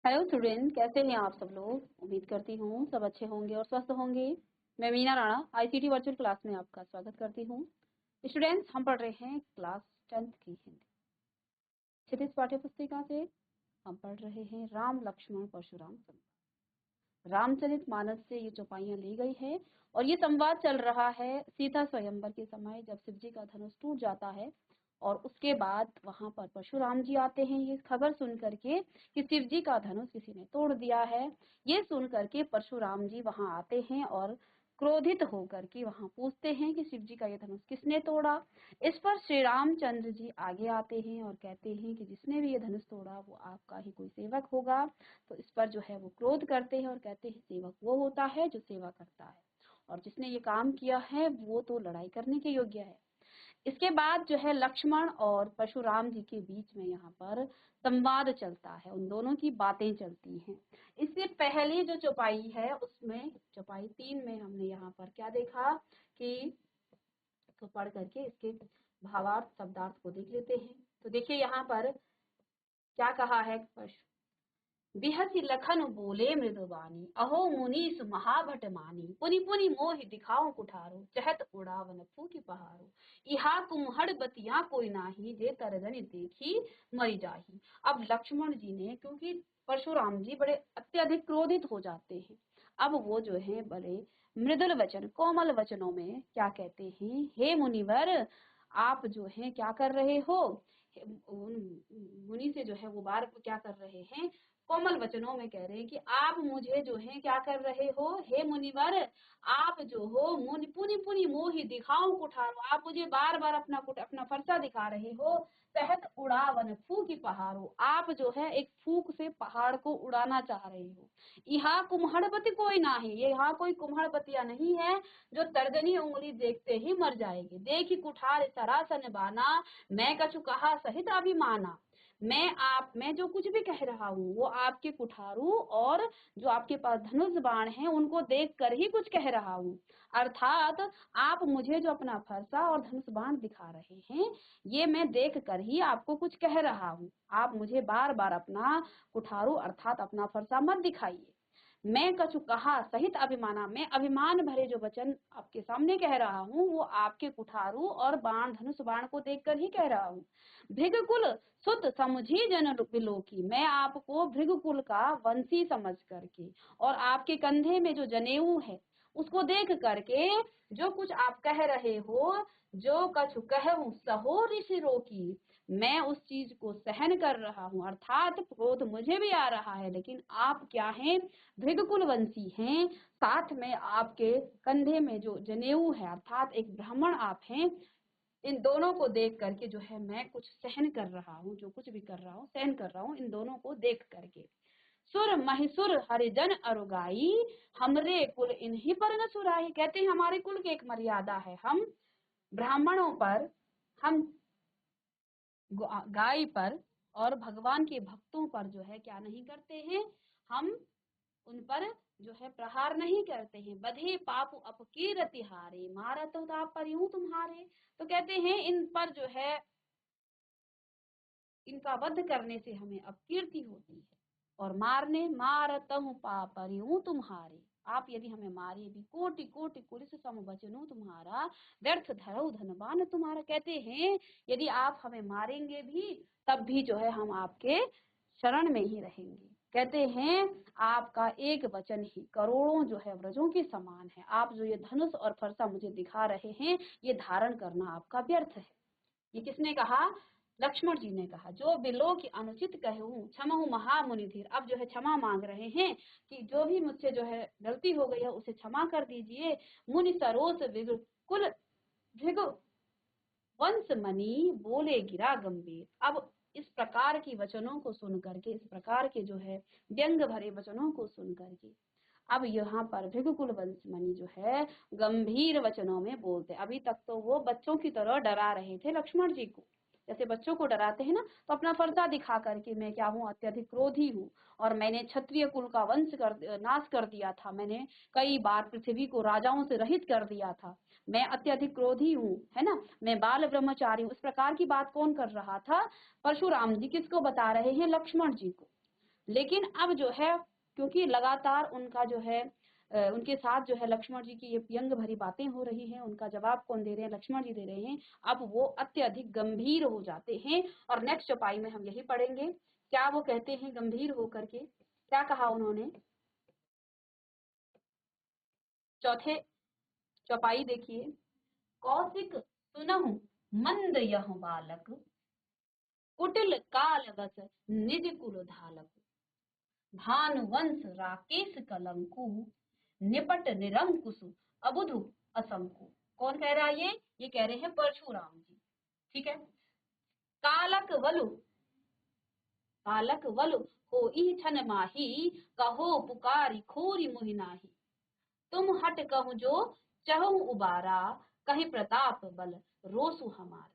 Hello student, कैसे हैं आप सब लोग। उम्मीद करती हूँ सब अच्छे होंगे और स्वस्थ होंगे। मैं Meena Rana ICT virtual class में आपका स्वागत करती हूँ। स्टूडेंट्स, हम पढ़ रहे हैं क्लास 10th की हिंदी क्षितिज पाठ्य पुस्तिका से। हम पढ़ रहे हैं राम लक्ष्मण परशुराम संवाद। रामचरित मानस से ये चौपाइयां ली गई है और ये संवाद चल रहा है सीता स्वयंवर के समय, जब शिव जी का धनुष टूट जाता है और उसके बाद वहां पर परशुराम जी आते हैं ये खबर सुन करके कि शिव जी का धनुष किसी ने तोड़ दिया है। ये सुन करके परशुराम जी वहां आते हैं और क्रोधित होकर के वहां पूछते हैं कि शिव जी का ये धनुष किसने तोड़ा। इस पर श्री रामचंद्र जी आगे आते हैं और कहते हैं कि जिसने भी ये धनुष तोड़ा वो आपका ही कोई सेवक होगा। तो इस पर जो है वो क्रोध करते हैं और कहते हैं सेवक वो होता है जो सेवा करता है, और जिसने ये काम किया है वो तो लड़ाई करने के योग्य है। इसके बाद जो है लक्ष्मण और परशुराम जी के बीच में यहाँ पर संवाद चलता है, उन दोनों की बातें चलती हैं। इससे पहले जो चौपाई है उसमें चौपाई 3 में हमने यहाँ पर क्या देखा कि तो पढ़ करके इसके भावार्थ शब्दार्थ को देख लेते हैं। तो देखिए यहाँ पर क्या कहा है। बिहसी लखन बोले मृदुबानी, अहो मुनीस महाभट मानी, पुनि पुनि मोहि दिखाओ कुठारो, चहत उड़ावन फूकी पहारो, इहा कुम्हड़ बतिया कोई नाही, जे तरजनी देखी मरी जाही। अब लक्ष्मण जी ने, क्योंकि परशुराम जी बड़े अत्यधिक क्रोधित हो जाते हैं, अब वो जो है बड़े मृदुल वचन कोमल वचनों में क्या कहते हैं, हे मुनिवर आप जो है क्या कर रहे हो। मुनि से जो है वो बार क्या कर रहे हैं, कोमल वचनों में कह रहे हैं कि आप मुझे जो है क्या कर रहे हो, हे मुनिवर आप जो हो मुनि पुनि पुनि मोहि दिखाओ कुठारो, आप मुझे बार बार अपना फरसा दिखा रहे हो। तहत उड़ावन फूकी पहाड़ो, आप जो है एक फूक से पहाड़ को उड़ाना चाह रहे हो। यहाँ कुम्हड़पति कोई ना है, ये यहाँ कोई कुम्हड़पतिया नहीं है जो तर्जनी उंगली देखते ही मर जाएगी। देखी कुठार सरासन बाना, मैं कछु कहा सहित अभिमाना। मैं जो कुछ भी कह रहा हूँ वो आपके कुठारू और जो आपके पास धनुष बाण हैं उनको देख कर ही कुछ कह रहा हूँ। अर्थात आप मुझे जो अपना फरसा और धनुष बाण दिखा रहे हैं ये मैं देख कर ही आपको कुछ कह रहा हूँ। आप मुझे बार बार अपना कुठारू अर्थात अपना फरसा मत दिखाइए। मैं कछु कहा सहित अभिमाना, मैं अभिमान भरे जो वचन आपके सामने कह रहा हूँ वो आपके कुठारू और बाण धनुष बाण को देखकर ही कह रहा हूँ। भृगकुल सुत समझी जन बिलोकी, मैं आपको भृगकुल का वंशी समझ करके और आपके कंधे में जो जनेऊ है उसको देख करके जो कुछ आप कह रहे हो, जो कछु कहूं सहो ऋषि रोकी, मैं उस चीज को सहन कर रहा हूँ। अर्थात क्रोध मुझे भी आ रहा है, लेकिन आप क्या हैं, भृगकुल वंशी हैं, साथ में आपके कंधे में जो जनेऊ है अर्थात एक ब्राह्मण आप हैं। इन दोनों को देख करके जो है मैं कुछ सहन कर रहा हूँ, जो कुछ भी कर रहा हूँ सहन कर रहा हूँ इन दोनों को देख करके। सुर महिसुर हरिजन अरुगाई, हमरे कुल इन्हीं पर न सुराई, कहते हैं हमारे कुल की एक मर्यादा है, हम ब्राह्मणों पर, हम गाय पर और भगवान के भक्तों पर जो है क्या नहीं करते हैं, हम उन पर जो है प्रहार नहीं करते हैं। बधे पाप अपकीरति हारे, मारत तो आप पर यूं तुम्हारे, तो कहते हैं इन पर जो है इनका वध करने से हमें अपकीर्ति होती है, और मारने मारत पाप यूं तुम्हारे, आप यदि हमें मारे भी कोटि कोटि पुलिस सम बचनो तुम्हारा, व्यर्थ धरऊ धनवान तुम्हारा, कहते हैं यदि आप हमें मारेंगे भी तब भी जो है हम आपके शरण में ही रहेंगे। कहते हैं आपका एक वचन ही करोड़ों जो है व्रजों के समान है, आप जो ये धनुष और फरसा मुझे दिखा रहे हैं ये धारण करना आपका व्यर्थ है। ये किसने कहा, लक्ष्मण जी ने कहा। जो बिलो की अनुचित कहूं क्षमहु महामुनि धीर, अब जो है क्षमा मांग रहे हैं कि जो भी मुझसे जो है गलती हो गई है उसे क्षमा कर दीजिए। मुनि सरोस कुल भृगु वंश मणि बोले गिरा गंभीर, अब इस प्रकार की वचनों को सुन करके, इस प्रकार के जो है व्यंग भरे वचनों को सुन करके अब यहाँ पर भृगुकुल वंशमणि जो है गंभीर वचनों में बोलते। अभी तक तो वो बच्चों की तरह डरा रहे थे लक्ष्मण जी को, जैसे बच्चों को डराते हैं ना, तो अपना फरसा दिखा करके मैं क्या हूँ, अत्यधिक क्रोधी हूँ और मैंने क्षत्रिय कुल का नाश कर दिया था, मैंने कई बार पृथ्वी को राजाओं से रहित कर दिया था, मैं अत्यधिक क्रोधी हूँ, है ना, मैं बाल ब्रह्मचारी हूँ। इस प्रकार की बात कौन कर रहा था, परशुराम जी। किसको बता रहे हैं, लक्ष्मण जी को। लेकिन अब जो है क्योंकि लगातार उनका जो है उनके साथ जो है लक्ष्मण जी की ये व्यंग भरी बातें हो रही हैं, उनका जवाब कौन दे रहे हैं? लक्ष्मण जी दे रहे हैं। अब वो अत्यधिक गंभीर हो जाते हैं और नेक्स्ट चौपाई में हम यही पढ़ेंगे क्या वो कहते हैं गंभीर होकर के। क्या कहा उन्होंने? चौथे चौपाई देखिए। कौशिक सुनहु मंद यह बालक, कुटिल काल बस निज कुल धालक, भानुवंश राकेश कलंकु, निपट निरंकुश अबुधु असंकु। कौन कह रहा है ये कह रहे हैं परशुराम जी। ठीक है। कालक वलु हो ई छन माही, कहो पुकारी खोरी मुहि नाही, तुम हट कहु जो चहु उबारा, कहि प्रताप बल रोसु हमारा,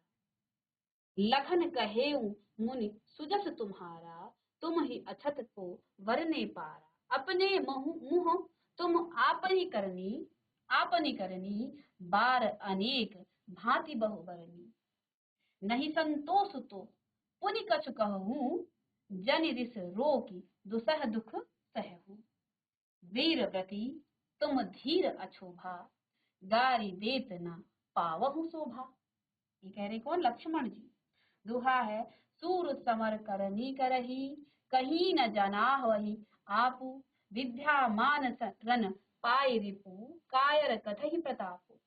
लखन कहेऊ मुनि सुजस तुम्हारा, तुम ही अछत को वरने पारा, अपने मुँह तुम आपनी करनी, बार अनेक भांति बहुबरनी, नहीं संतोष तो पुनि कछु कहूँ, जन रिस रोकी दुसह दुख सहूँ, वीर व्रती तुम धीर अछोभा, गारी देत न पावहु शोभा। ये कह रहे कौन? लक्ष्मण जी। दुहा है सूर समर करनी करही, कहीं न जनाह वही आपू, विद्या मान रन पाए रिपु, कायर कथहि प्रतापु।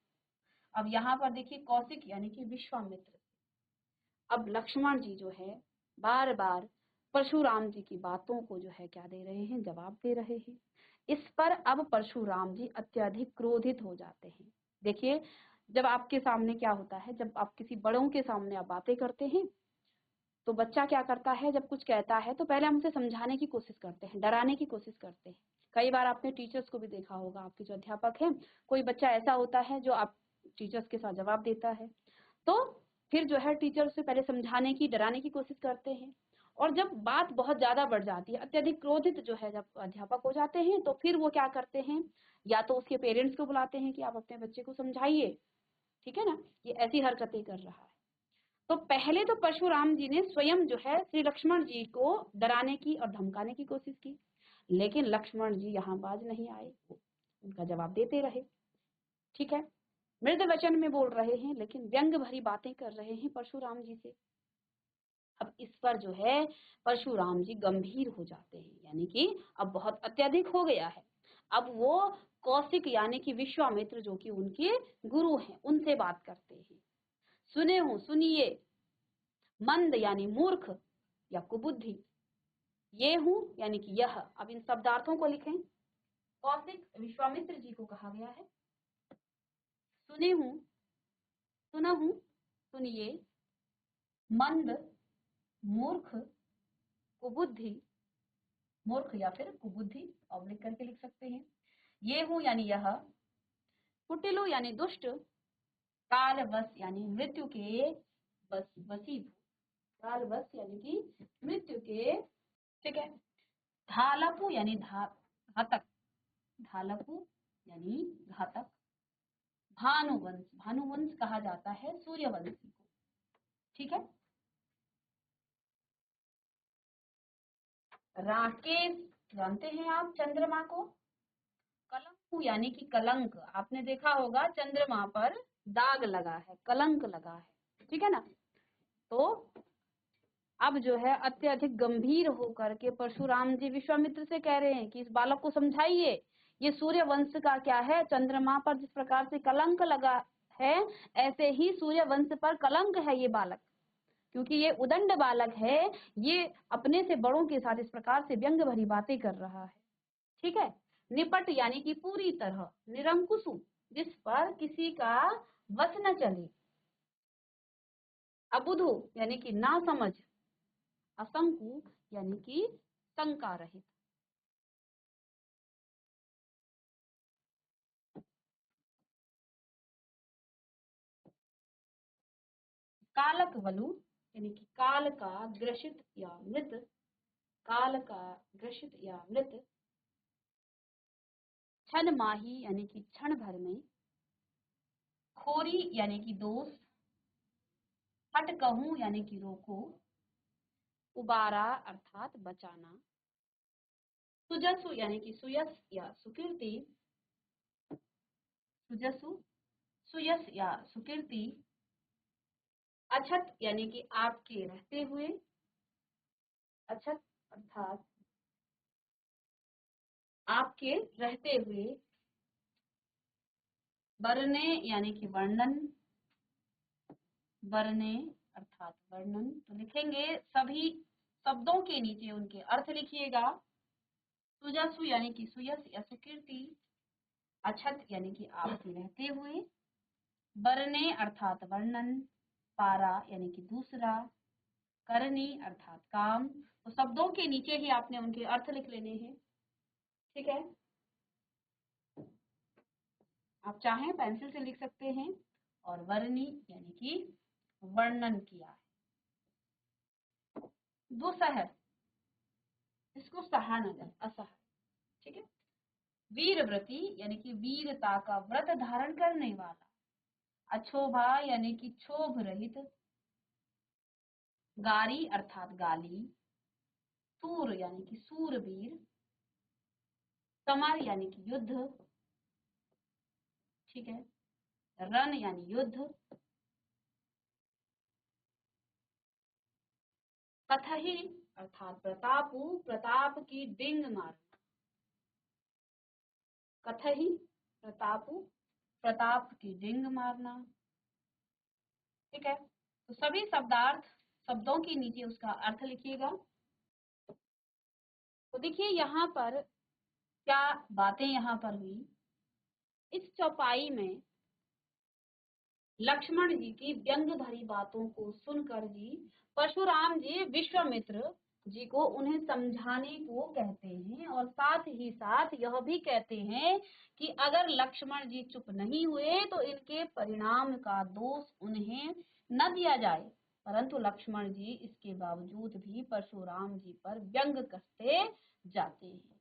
अब यहाँ पर देखिए कौशिक यानी कि विश्वामित्र, अब लक्ष्मण जी जो है बार बार परशुराम जी की बातों को जो है क्या दे रहे हैं? जवाब दे रहे हैं। इस पर अब परशुराम जी अत्यधिक क्रोधित हो जाते हैं। देखिए जब आपके सामने क्या होता है, जब आप किसी बड़ों के सामने आप बातें करते हैं तो बच्चा क्या करता है, जब कुछ कहता है तो पहले हम उसे समझाने की कोशिश करते हैं, डराने की कोशिश करते हैं। कई बार आपने टीचर्स को भी देखा होगा, आपके जो अध्यापक हैं, कोई बच्चा ऐसा होता है जो आप टीचर्स के साथ जवाब देता है तो फिर जो है टीचर उसे पहले समझाने की, डराने की कोशिश करते हैं। और जब बात बहुत ज्यादा बढ़ जाती है, अत्यधिक क्रोधित जो है जब अध्यापक हो जाते हैं तो फिर वो क्या करते हैं, या तो उसके पेरेंट्स को बुलाते हैं कि आप अपने बच्चे को समझाइए, ठीक है ना, ये ऐसी हरकतें कर रहा है। तो पहले तो परशुराम जी ने स्वयं जो है श्री लक्ष्मण जी को डराने की और धमकाने की कोशिश की, लेकिन लक्ष्मण जी यहाँ बाज नहीं आए, उनका जवाब देते रहे। ठीक है, मृद वचन में बोल रहे हैं लेकिन व्यंग भरी बातें कर रहे हैं परशुराम जी से। अब इस पर जो है परशुराम जी गंभीर हो जाते हैं, यानी कि अब बहुत अत्यधिक हो गया है। अब वो कौशिक यानी कि विश्वामित्र जो कि उनके गुरु हैं उनसे बात करते हैं। सुने हो सुनिए, मंद यानी मूर्ख या कुबुद्धि, ये हूं यानी कि यह। अब इन शब्दार्थों को लिखें। कौशिक विश्वामित्र जी को कहा गया है। सुने हूं, सुना हूं, सुनिए, मंद, मूर्ख, कुबुद्धि, मूर्ख या फिर कुबुद्धि ऑब्लिक करके लिख सकते हैं। ये हूं यानी यह, कुटिलो यानी दुष्ट, कालवश यानी मृत्यु के वशीभूत, कालवश यानी कि मृत्यु के, ठीक है। धालपु यानी घातक, धालपु यानी घातक। भानुवंश, भानुवंश कहा जाता है सूर्यवंशी को, ठीक है। राकेश जानते हैं आप चंद्रमा को। कलंकु यानी कि कलंक, आपने देखा होगा चंद्रमा पर दाग लगा है, कलंक लगा है, ठीक है ना। तो अब जो है अत्यधिक गंभीर होकर के परशुराम जी विश्वामित्र से कह रहे हैं कि इस बालक को समझाइए, ये सूर्य वंश का क्या है, चंद्रमा पर जिस प्रकार से कलंक लगा है ऐसे ही सूर्य वंश पर कलंक है ये बालक, क्योंकि ये उदंड बालक है, ये अपने से बड़ों के साथ इस प्रकार से व्यंग भरी बातें कर रहा है, ठीक है। निपट यानी कि पूरी तरह, निरंकुशु जिस पर किसी का वश न चले, अबुधु यानी कि ना समझ, असंकु यानी कि शंका रहित। कालक वलु यानी कि काल का ग्रसित या मृत, काल का ग्रसित या मृत। क्षण माही यानी कि क्षण भर में। खोरी यानी कि दोष। हट कहूं यानी कि रोको। उबारा अर्थात बचाना। सुजसु यानी कि सुयस या सुकीर्ति, सुजसु सुयस या सुकीर्ति। अछत यानी कि आपके रहते हुए, अछत अर्थात आपके रहते हुए। वर्णे यानी कि वर्णन, वर्णे अर्थात वर्णन। तो लिखेंगे सभी शब्दों के नीचे उनके अर्थ लिखिएगा। सुजसु यानी कि सुयस या सुकीर्ति, अछत यानी कि आपके रहते हुए, वर्णे अर्थात वर्णन, पारा यानी कि दूसरा, करनी अर्थात काम। तो शब्दों के नीचे ही आपने उनके अर्थ लिख लेने हैं, ठीक है। आप चाहें पेंसिल से लिख सकते हैं। और वर्णी यानी कि वर्णन किया है। दुसह, इसको सहा न जाए, असह, ठीक है। वीरव्रती यानी कि वीरता का व्रत धारण करने वाला, अक्षोभा यानी कि क्षोभ रहित, गारी अर्थात गाली, सूर यानी कि सूरवीर, समर यानी कि युद्ध, ठीक है, रण यानी युद्ध, कथही अर्थात प्रतापु, प्रताप की डिंग मारना, कथही प्रतापु, प्रताप की डिंग मारना, ठीक है। तो सभी शब्दार्थ शब्दों के नीचे उसका अर्थ लिखिएगा। तो देखिए यहाँ पर क्या बातें यहाँ पर हुई। इस चौपाई में लक्ष्मण जी की व्यंग भरी बातों को सुनकर जी परशुराम जी विश्वामित्र जी को उन्हें समझाने को कहते हैं, और साथ ही साथ यह भी कहते हैं कि अगर लक्ष्मण जी चुप नहीं हुए तो इनके परिणाम का दोष उन्हें न दिया जाए। परंतु लक्ष्मण जी इसके बावजूद भी परशुराम जी पर व्यंग कसते जाते हैं।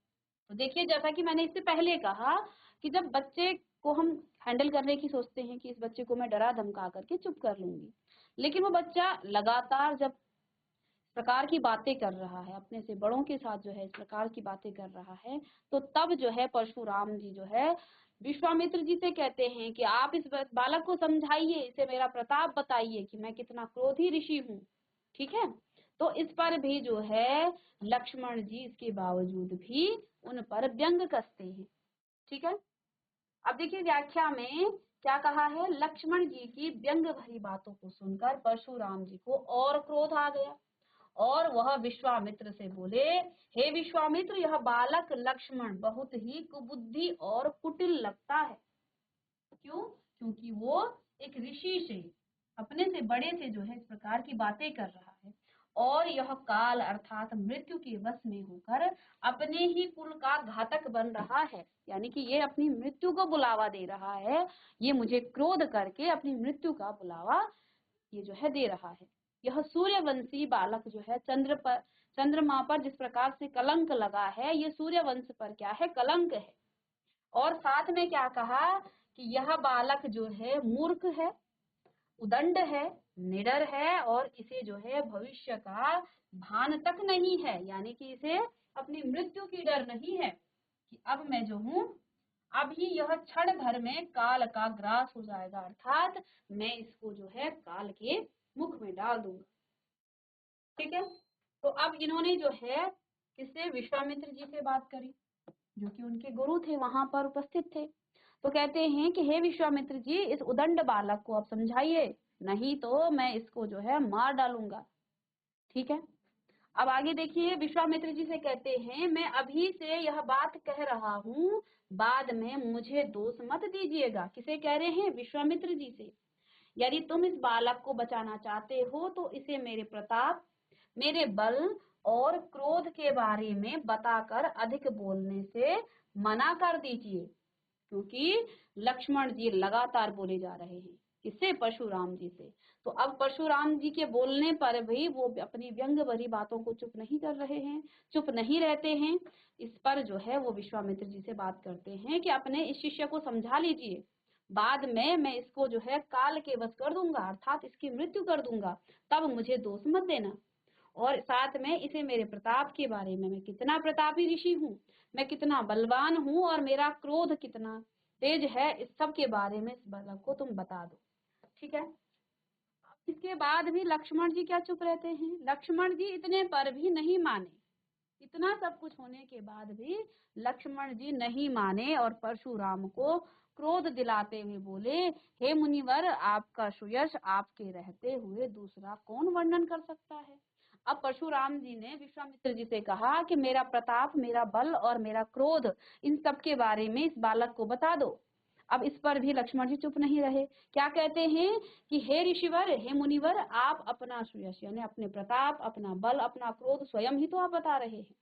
तो देखिए, जैसा कि मैंने इससे पहले कहा कि जब बच्चे को हम हैंडल करने की सोचते हैं कि इस बच्चे को मैं डरा धमका करके चुप कर लूंगी, लेकिन वो बच्चा लगातार जब इस प्रकार की बातें कर रहा है, अपने से बड़ों के साथ जो है इस प्रकार की बातें कर रहा है, तो तब जो है परशुराम जी जो है विश्वामित्र जी से कहते हैं कि आप इस बालक को समझाइए, इसे मेरा प्रताप बताइए कि मैं कितना क्रोधी ऋषि हूँ, ठीक है। तो इस पर भी जो है लक्ष्मण जी इसके बावजूद भी उन पर व्यंग कसते हैं, ठीक है। अब देखिए व्याख्या में क्या कहा है, लक्ष्मण जी की व्यंग भरी बातों को सुनकर परशुराम जी को और क्रोध आ गया, और वह विश्वामित्र से बोले, हे विश्वामित्र, यह बालक लक्ष्मण बहुत ही कुबुद्धि और कुटिल लगता है। क्यों? क्योंकि वो एक ऋषि से, अपने से बड़े से जो है इस प्रकार की बातें कर रहा है, और यह काल अर्थात मृत्यु के वश में होकर अपने ही कुल का घातक बन रहा है, यानी कि ये अपनी मृत्यु को बुलावा दे रहा है, ये मुझे क्रोध करके अपनी मृत्यु का बुलावा ये जो है दे रहा है। यह सूर्यवंशी बालक जो है चंद्रमा पर जिस प्रकार से कलंक लगा है, ये सूर्यवंश पर क्या है, कलंक है। और साथ में क्या कहा कि यह बालक जो है मूर्ख है, उदंड है, निडर है, और इसे जो है भविष्य का भान तक नहीं है, यानी कि इसे अपनी मृत्यु की डर नहीं है कि अब मैं जो हूँ अभी यह क्षण भर में काल का ग्रास हो जाएगा, अर्थात मैं इसको जो है काल के मुख में डाल दूंगा, ठीक है। तो अब इन्होंने जो है किससे, विश्वामित्र जी से बात करी, जो कि उनके गुरु थे, वहां पर उपस्थित थे। तो कहते हैं कि हे विश्वामित्र जी, इस उदंड बालक को आप समझाइए, नहीं तो मैं इसको जो है मार डालूंगा, ठीक है। अब आगे देखिए, विश्वामित्र जी से कहते हैं, मैं अभी से यह बात कह रहा हूँ, बाद में मुझे दोष मत दीजिएगा। किसे कह रहे हैं, विश्वामित्र जी से। यदि तुम इस बालक को बचाना चाहते हो तो इसे मेरे प्रताप, मेरे बल और क्रोध के बारे में बताकर अधिक बोलने से मना कर दीजिए, क्योंकि लक्ष्मण जी लगातार बोले जा रहे हैं, किससे, परशुराम जी से। तो अब परशुराम जी के बोलने पर भी वो अपनी व्यंग भरी बातों को चुप नहीं कर रहे हैं, चुप नहीं रहते हैं। इस पर जो है वो विश्वामित्र जी से बात करते हैं कि अपने इस शिष्य को समझा लीजिए, बाद में मैं इसको जो है काल के वश कर दूंगा, अर्थात इसकी मृत्यु कर दूंगा, तब मुझे दोष मत देना। और साथ में इसे मेरे प्रताप के बारे में, मैं कितना प्रतापी ऋषि हूँ, मैं कितना बलवान हूँ और मेरा क्रोध कितना तेज है, इस सब के बारे में इस बालक को तुम बता दो। ठीक है। इसके बाद भी लक्ष्मण जी क्या चुप रहते हैं? लक्ष्मण जी इतने पर भी नहीं माने। इतना सब कुछ होने के बाद भी लक्ष्मण जी नहीं माने और परशुराम को क्रोध दिलाते हुए बोले, हे मुनिवर, आपका सुयश आपके रहते हुए दूसरा कौन वर्णन कर सकता है? अब परशुराम जी ने विश्वामित्र जी से कहा कि मेरा प्रताप, मेरा बल और मेरा क्रोध, इन सब के बारे में इस बालक को बता दो। अब इस पर भी लक्ष्मण जी चुप नहीं रहे। क्या कहते हैं कि हे ऋषिवर, हे मुनिवर, आप अपना सुयश यानी अपने प्रताप, अपना बल, अपना क्रोध स्वयं ही तो आप बता रहे हैं।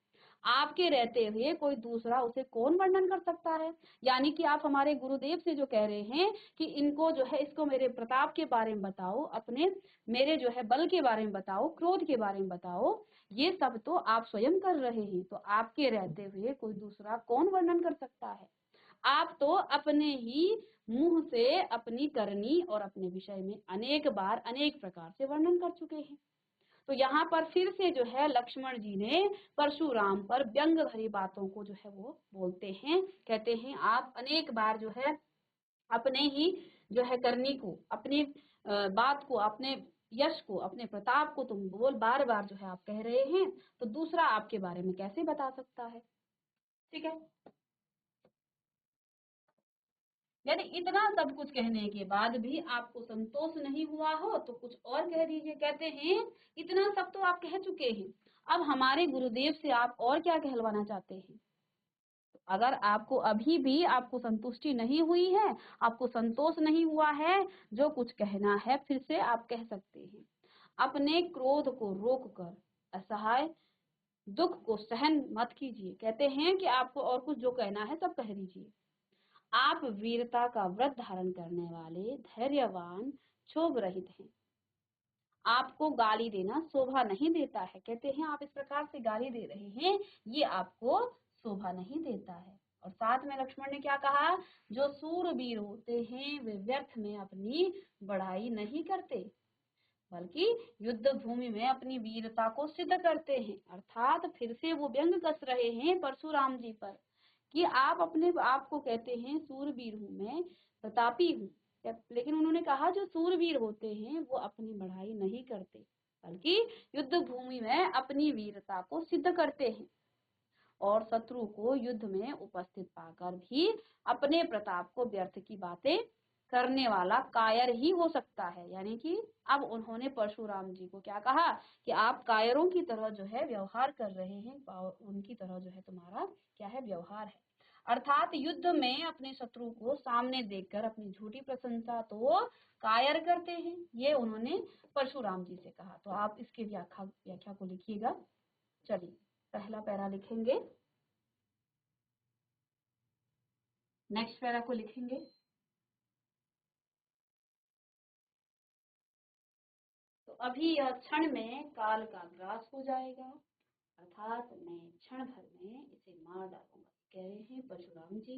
आपके रहते हुए कोई दूसरा उसे कौन वर्णन कर सकता है? यानी कि आप हमारे गुरुदेव से जो कह रहे हैं कि इनको जो है, इसको मेरे प्रताप के बारे में बताओ, अपने मेरे जो है बल के बारे में बताओ, क्रोध के बारे में बताओ, ये सब तो आप स्वयं कर रहे हैं, तो आपके रहते हुए कोई दूसरा कौन वर्णन कर सकता है? आप तो अपने ही मुंह से अपनी करनी और अपने विषय में अनेक बार अनेक प्रकार से वर्णन कर चुके हैं। तो यहाँ पर फिर से जो है लक्ष्मण जी ने परशुराम पर व्यंग भरी बातों को जो है वो बोलते हैं, कहते हैं आप अनेक बार जो है अपने ही जो है करनी को, अपनी बात को, अपने यश को, अपने प्रताप को तुम बोल बार बार जो है आप कह रहे हैं, तो दूसरा आपके बारे में कैसे बता सकता है? ठीक है। यदि इतना सब कुछ कहने के बाद भी आपको संतोष नहीं हुआ हो तो कुछ और कह दीजिए। कहते हैं इतना सब तो आप कह चुके हैं, अब हमारे गुरुदेव से आप और क्या कहलवाना चाहते हैं? अगर आपको अभी भी आपको संतुष्टि नहीं हुई है, आपको संतोष नहीं हुआ है, जो कुछ कहना है फिर से आप कह सकते हैं। अपने क्रोध को रोककर असहाय दुख को सहन मत कीजिए। कहते हैं कि आपको और कुछ जो कहना है सब कह दीजिए। आप वीरता का व्रत धारण करने वाले धैर्यवान क्षोभ रहित हैं। आपको गाली देना शोभा नहीं देता है। कहते हैं आप इस प्रकार से गाली दे रहे हैं, ये आपको शोभा नहीं देता है। और साथ में लक्ष्मण ने क्या कहा? जो सूरवीर होते हैं वे व्यर्थ में अपनी बढ़ाई नहीं करते, बल्कि युद्ध भूमि में अपनी वीरता को सिद्ध करते हैं। अर्थात फिर से वो व्यंग कस रहे हैं परशुराम जी पर कि आप अपने आप को कहते हैं सूरवीर हूँ मैं, प्रतापी हूँ, लेकिन उन्होंने कहा जो सूरवीर होते हैं वो अपनी बढ़ाई नहीं करते, बल्कि युद्ध भूमि में अपनी वीरता को सिद्ध करते हैं और शत्रु को युद्ध में उपस्थित पाकर भी अपने प्रताप को व्यर्थ की बातें करने वाला कायर ही हो सकता है। यानी कि अब उन्होंने परशुराम जी को क्या कहा कि आप कायरों की तरह जो है व्यवहार कर रहे हैं, उनकी तरह जो है तुम्हारा क्या है व्यवहार है। अर्थात युद्ध में अपने शत्रु को सामने देखकर अपनी झूठी प्रशंसा तो कायर करते हैं, ये उन्होंने परशुराम जी से कहा। तो आप इसके व्याख्या को लिखिएगा। चलिए पहला पैरा लिखेंगे, नेक्स्ट पैरा को लिखेंगे। तो अभी यह क्षण में काल का ग्रास हो जाएगा, अर्थात मैं क्षण भर में इसे मार डालूंगा, कह रहे हैं परशुराम जी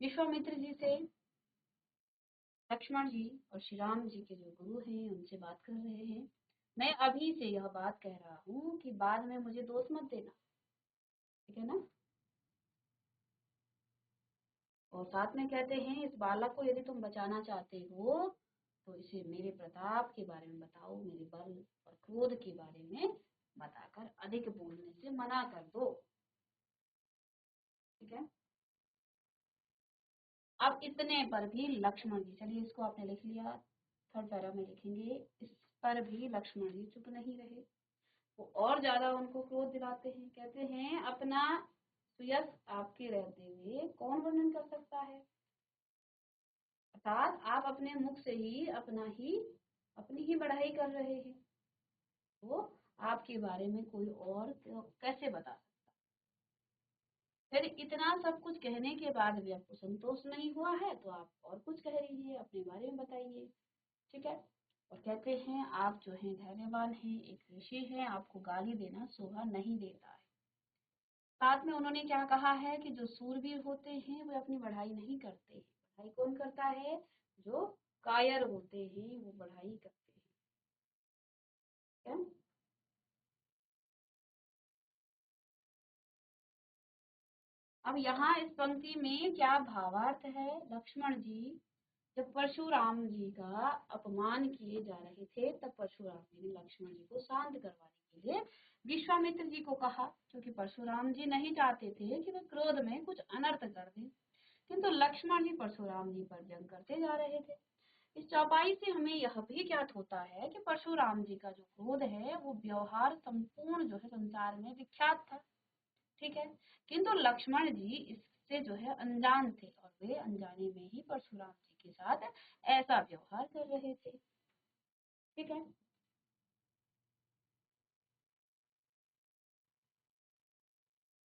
विश्वामित्र जी से। लक्ष्मण जी और श्री राम जी के जो गुरु हैं उनसे बात कर रहे हैं। मैं अभी से यह बात कह रहा हूँ कि बाद में मुझे दोष मत देना, ठीक है ना? और साथ में कहते हैं इस बालक को यदि तुम बचाना चाहते हो तो इसे मेरे प्रताप के बारे में बताओ, मेरे बल और क्रोध के बारे में बताकर अधिक बोलने से मना कर दो। ठीक है। अब इतने पर भी लक्ष्मण जी, चलिए इसको आपने लिख लिया, थर्ड पैरा में लिखेंगे। इस पर भी लक्ष्मण जी चुप नहीं रहे, वो और ज्यादा उनको क्रोध दिलाते हैं। कहते हैं अपना सुयश आपके रहते हुए कौन वर्णन कर सकता है? अर्थात आप अपने मुख से ही अपनी ही बढ़ाई कर रहे हैं, तो आपके बारे में कोई और कैसे बता सकता? फिर इतना सब कुछ कहने के बाद भी आपको संतोष नहीं हुआ है तो आप और कुछ कह लीजिए, अपने बारे में बताइए। ठीक है। और कहते हैं आप जो हैं धैर्यवान हैं, एक ऋषि हैं, आपको गाली देना शोभा नहीं देता है। साथ में उन्होंने क्या कहा है कि जो सूरवीर होते हैं वे अपनी बढ़ाई नहीं करते हैं। बढ़ाई कौन करता है? जो कायर होते हैं वो बढ़ाई करते हैं। क्या? अब यहाँ इस पंक्ति में क्या भावार्थ है? लक्ष्मण जी जब परशुराम जी का अपमान किए जा रहे थे तब परशुराम जी ने लक्ष्मण जी को शांत करवाने के लिए विश्वामित्र जी को कहा, क्योंकि परशुराम जी नहीं चाहते थे कि वे क्रोध में कुछ अनर्थ कर दें, किंतु लक्ष्मण जी परशुराम जी पर जंग करते जा रहे थे। इस चौपाई से हमें यह भी ज्ञात होता है कि परशुराम जी का जो क्रोध है वो व्यवहार संपूर्ण जो है संसार में विख्यात था, ठीक है, किंतु लक्ष्मण जी इससे जो है अनजान थे और वे अनजाने में ही परशुराम जी के साथ ऐसा व्यवहार कर रहे थे, ठीक है।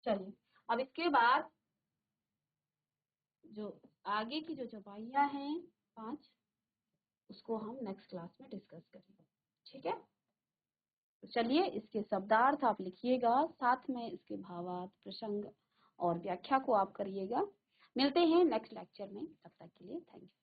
चलिए, अब इसके बाद जो आगे की जो चौपाइयां हैं 5, उसको हम नेक्स्ट क्लास में डिस्कस करेंगे, ठीक है। तो चलिए, इसके शब्दार्थ आप लिखिएगा, साथ में इसके भावार्थ, प्रसंग और व्याख्या को आप करिएगा। मिलते हैं नेक्स्ट लेक्चर में, तब तक के लिए थैंक यू।